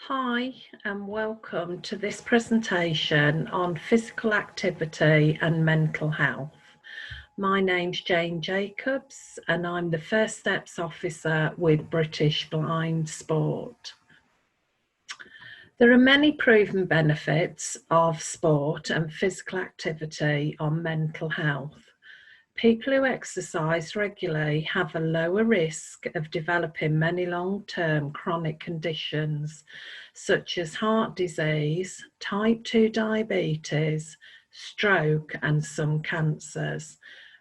Hi and welcome to this presentation on physical activity and mental health. My name's Jane Jacobs and I'm the First Steps Officer with British Blind Sport. There are many proven benefits of sport and physical activity on mental health. People who exercise regularly have a lower risk of developing many long-term chronic conditions such as heart disease, type 2 diabetes, stroke, and some cancers.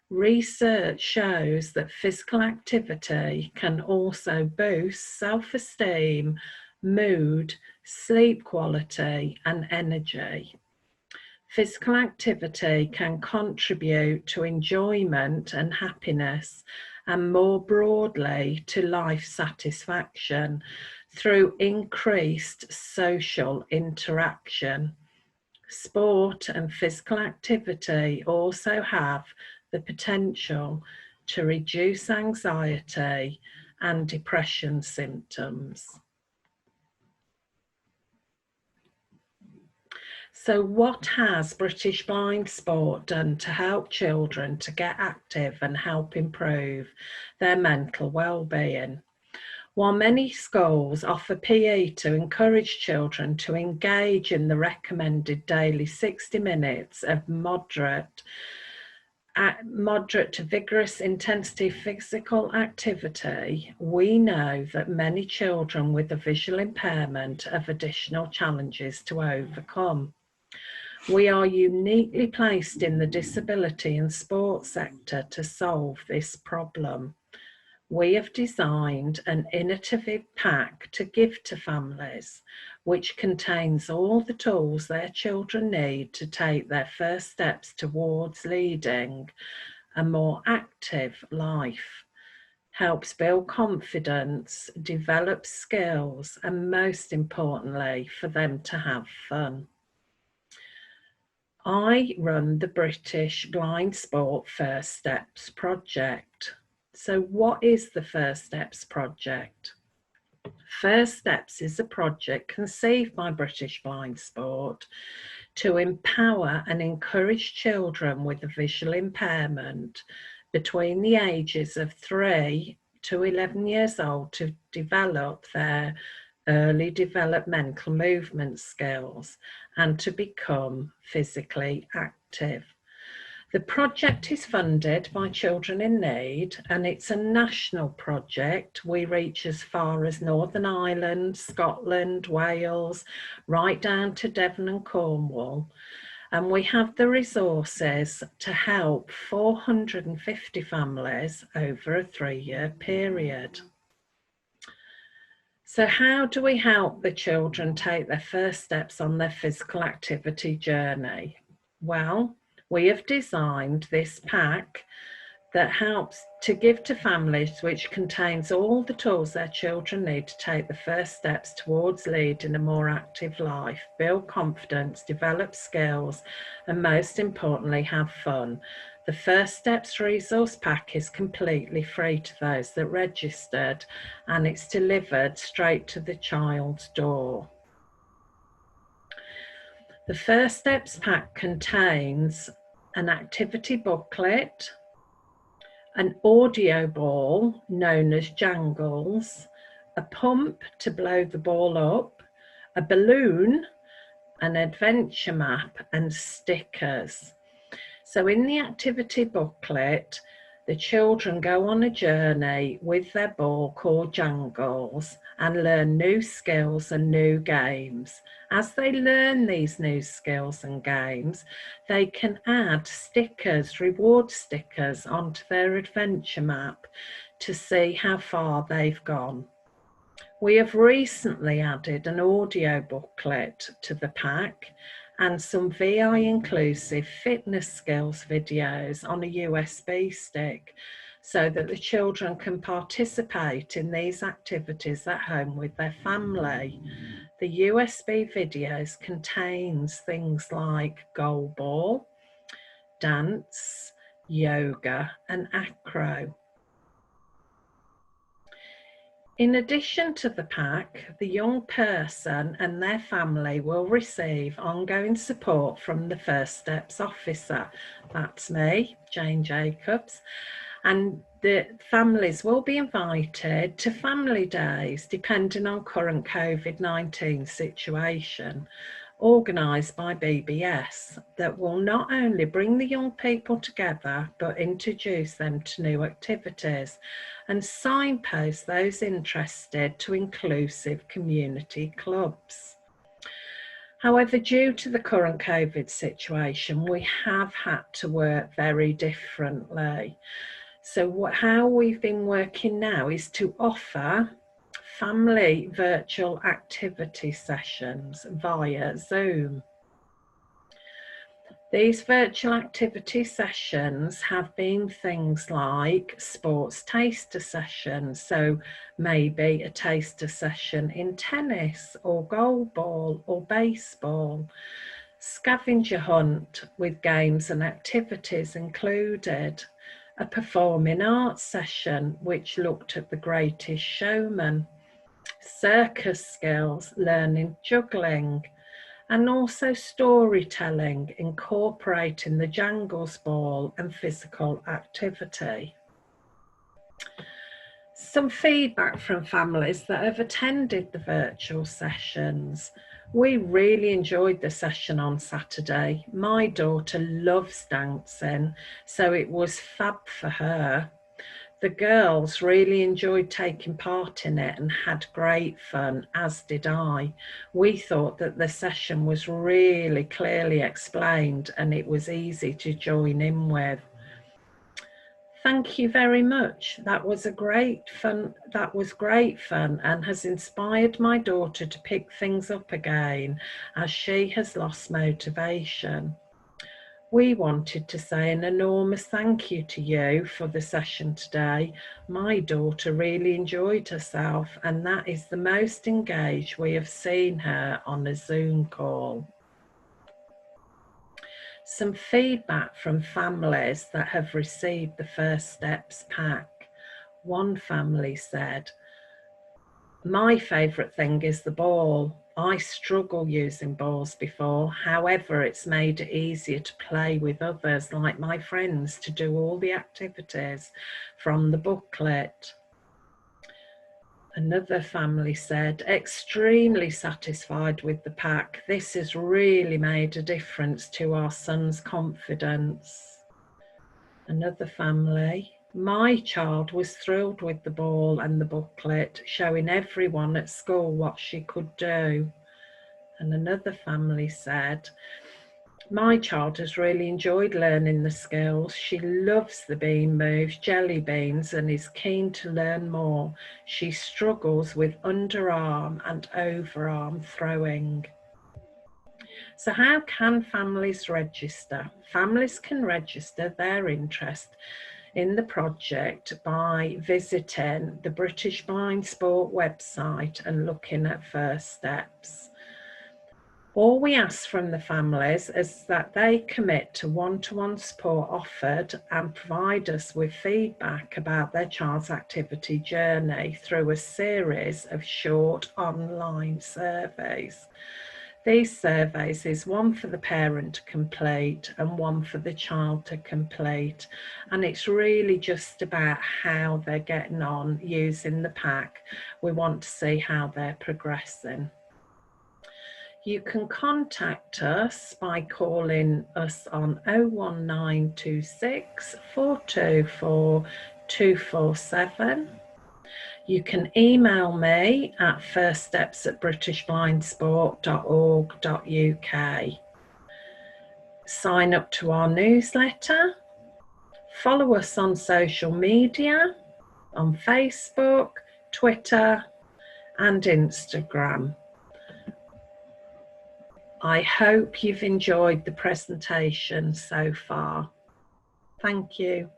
Research shows that physical activity can also boost self-esteem, mood, sleep quality, and energy. Physical activity can contribute to enjoyment and happiness, and more broadly to life satisfaction through increased social interaction. Sport and physical activity also have the potential to reduce anxiety and depression symptoms. So what has British Blind Sport done to help children to get active and help improve their mental well-being? While many schools offer PE to encourage children to engage in the recommended daily 60 minutes of moderate to vigorous intensity physical activity, we know that many children with a visual impairment have additional challenges to overcome. We are uniquely placed in the disability and sports sector to solve this problem. We have designed an innovative pack to give to families, which contains all the tools their children need to take their first steps towards leading a more active life, helps build confidence, develop skills, and most importantly, for them to have fun. I run the British Blind Sport First Steps project. So what is the First Steps project? First Steps is a project conceived by British Blind Sport to empower and encourage children with a visual impairment between the ages of 3 to 11 years old to develop their early developmental movement skills and to become physically active. The project is funded by Children in Need and it's a national project. We reach as far as Northern Ireland, Scotland, Wales, right down to Devon and Cornwall. And we have the resources to help 450 families over a 3-year period. So how do we help the children take their first steps on their physical activity journey? Well, we have designed this pack that helps to give to families, which contains all the tools their children need to take the first steps towards leading a more active life, build confidence, develop skills, and most importantly, have fun. The First Steps resource pack is completely free to those that registered, and it's delivered straight to the child's door. The First Steps pack contains an activity booklet, an audio ball known as jangles, a pump to blow the ball up, a balloon, an adventure map, and stickers. So in the activity booklet, the children go on a journey with their ball called Jangles and learn new skills and new games. As they learn these new skills and games, they can add stickers, reward stickers, onto their adventure map to see how far they've gone. We have recently added an audio booklet to the pack and some VI inclusive fitness skills videos on a USB stick so that the children can participate in these activities at home with their family. The USB videos contains things like goal ball, dance, yoga, and acro. In addition to the pack, the young person and their family will receive ongoing support from the First Steps officer. That's me, Jane Jacobs. And the families will be invited to family days, depending on current COVID-19 situation, organised by BBS, that will not only bring the young people together, but introduce them to new activities and signpost those interested to inclusive community clubs. However, due to the current COVID situation, we have had to work very differently. So how we've been working now is to offer family virtual activity sessions via Zoom. These virtual activity sessions have been things like sports taster sessions, so maybe a taster session in tennis or goalball or baseball, scavenger hunt with games and activities included, a performing arts session which looked at the Greatest Showman, circus skills, learning juggling, and also storytelling, incorporating the Jangles Ball and physical activity. Some feedback from families that have attended the virtual sessions. We really enjoyed the session on Saturday. My daughter loves dancing, so it was fab for her. The girls really enjoyed taking part in it and had great fun, as did I. We thought that the session was really clearly explained and it was easy to join in with. Thank you very much. That was great fun and has inspired my daughter to pick things up again as she has lost motivation. We wanted to say an enormous thank you to you for the session today. My daughter really enjoyed herself, and that is the most engaged we have seen her on a Zoom call. Some feedback from families that have received the First Steps pack. One family said, "My favourite thing is the ball. I struggle using balls before. However, it's made it easier to play with others, like my friends, to do all the activities from the booklet." Another family said, "Extremely satisfied with the pack. This has really made a difference to our son's confidence." Another family, "My child was thrilled with the ball and the booklet, showing everyone at school what she could do." And another family said, "My child has really enjoyed learning the skills. She loves the bean moves, jelly beans, and is keen to learn more. She struggles with underarm and overarm throwing." So how can families register? Families can register their interest in the project by visiting the British Blind Sport website and looking at First Steps. All we ask from the families is that they commit to one-to-one support offered and provide us with feedback about their child's activity journey through a series of short online surveys. These surveys is one for the parent to complete and one for the child to complete, and it's really just about how they're getting on using the pack. We want to see how they're progressing. You can contact us by calling us on 01926 424 247. You can email me at firststeps@britishblindsport.org.uk. Sign up to our newsletter. Follow us on social media, on Facebook, Twitter, and Instagram. I hope you've enjoyed the presentation so far. Thank you.